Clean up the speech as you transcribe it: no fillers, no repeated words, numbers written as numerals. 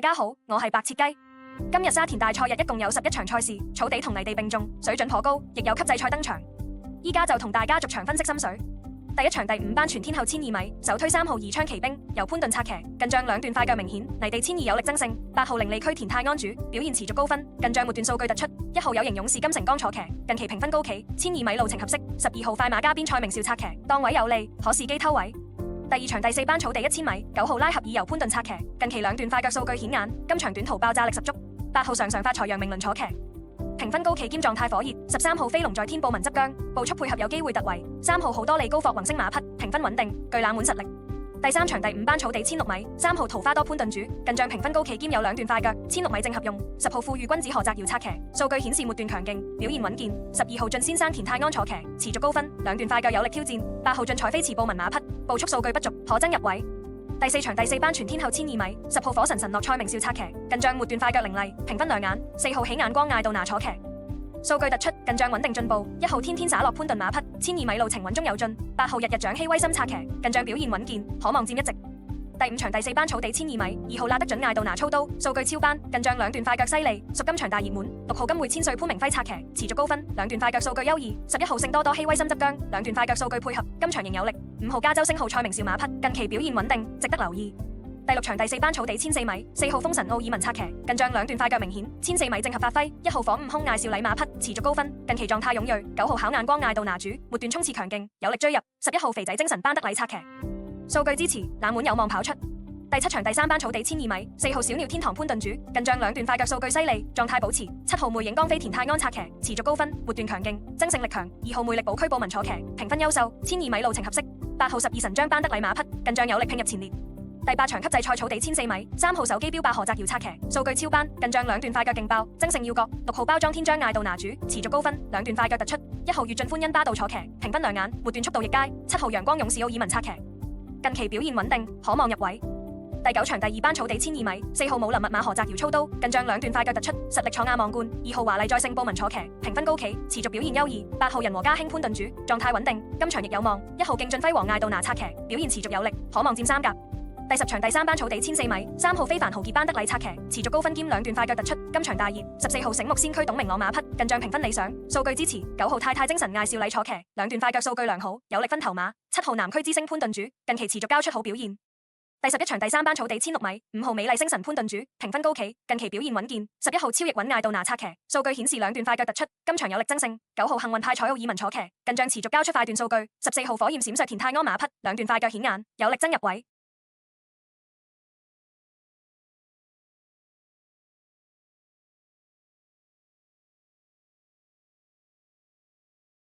家好，我係白切雞。今日沙田大賽日一共有11場賽事，草地同泥地並重，水準頗高，亦有級制賽登場。依家就同大家逐場分析心水。第一場第5班全天候1000米，首推3號宜昌奇兵，由潘頓策騎，近仗兩段快腳明顯，泥地1000有力爭勝。8號伶俐區田泰安主，表現持續高分，近仗末段數據突出。1號有型勇士金城剛坐騎，近期評分高企，1002米路程合適。12號快馬加邊蔡明少策騎，檔位有利，可伺機偷位。第二場第4班草地1000米，9號拉合爾由潘頓策騎，近期兩段快腳數據顯眼，今場短途爆炸力十足。8號常常發財楊明倫坐騎，評分高企兼狀態火熱。13號飛龍在天步文執韁，步速配合有機會突圍。3號好多利高霍宏升馬匹，評分穩定，具冷門實力。第3場第5班草地1006米，3號桃花多潘頓主，近仗評分高企兼有兩段快腳，1006米正合用。10號富裕君子何澤堯策騎，數據顯示末段強勁，表現穩健。12號進先生田泰安坐騎，持續高分，兩段快腳有力挑戰。8號進彩飛馳布文馬匹，步速數據不俗，可爭入位。第4場第4班全天候1002米，10號火神神諾蔡明少策騎，近仗末段快腳凌厲，評分亮眼。4號起眼光艾杜拿坐騎，數據突出，近仗穩定進步。1號天天灑落潘頓馬匹，1002米路程穩中有進。8號日日長希威森策騎，近仗表現穩健，可望佔一席。第5場第4班草地1002米，2號拉得準艾杜拿操刀，數據超班，近仗兩段快腳犀利，屬今場大熱門。6號金匯千歲潘明輝策騎，持續高分，兩段快腳數據優異。11號聖多多希威森執韁，兩段快腳數據配合，今場仍有力。5號加州星號蔡明少馬匹，近期表現穩定，值得留意。第6場第4班草地1004米，4號風神奧爾文策騎，近仗兩段快腳明顯，1004米正合發揮。1號火悟空艾少禮馬匹，持續高分，近期狀態踴躍。9號考眼光艾杜拿主，末段衝刺強勁，有力追入。11號肥仔精神班德禮策騎，數據支持，冷門有望跑出。第7場第3班草地1002米，4號小鳥天堂潘頓主，近仗兩段快腳數據犀利，狀態保持。7號魅影光飛田泰安策騎，持續高分，末段強勁，爭勝力強。2號魅力寶區布文坐騎，評分優秀，1002米路程合適。8號12神將班德禮馬匹，近仗有力拼入前列。第8場級制賽草地1004米，3號手機標霸何澤堯策騎，數據超班，近仗兩段快腳勁爆，爭勝要角。6號包裝天將艾杜拿主，持續高分，兩段快腳突出。1號越進歡欣巴道坐騎，評分亮眼，末段速度亦佳。7號陽光勇士奧爾文策騎，近期表現穩定，可望入位。第9場第2班草地1002米，4號武林密碼何澤堯操刀，近仗兩段快腳突出，實力闖亞望冠。2號華麗再勝布文坐騎，評分高企，持續表現優異。8號人和家興潘頓主，狀態穩定，今場亦有望。1號競進輝煌艾杜拿策騎，表現持續有力，可望佔3甲。第10場第3班草地1004米，3號非凡豪傑班德禮策騎，持續高分兼兩段快腳突出，今場大熱。14號醒目先驅董明朗馬匹，近仗評分理想，數據支持。9號太太精神艾少禮坐騎，兩段快腳數據良好，有力分頭馬。7號南區之星潘頓主，近期持續交出好表現。第11場第3班草地1006米，5號美麗星神潘頓主，評分高企，近期表現穩健。11號超翼穩艾杜拿策騎，數據顯示兩段快腳突出，今場有力爭勝。9號幸運派彩奧爾文坐騎，近仗持續交出快段數據。14號火焰閃爍田泰安馬匹，兩段快腳顯眼，有力爭入位。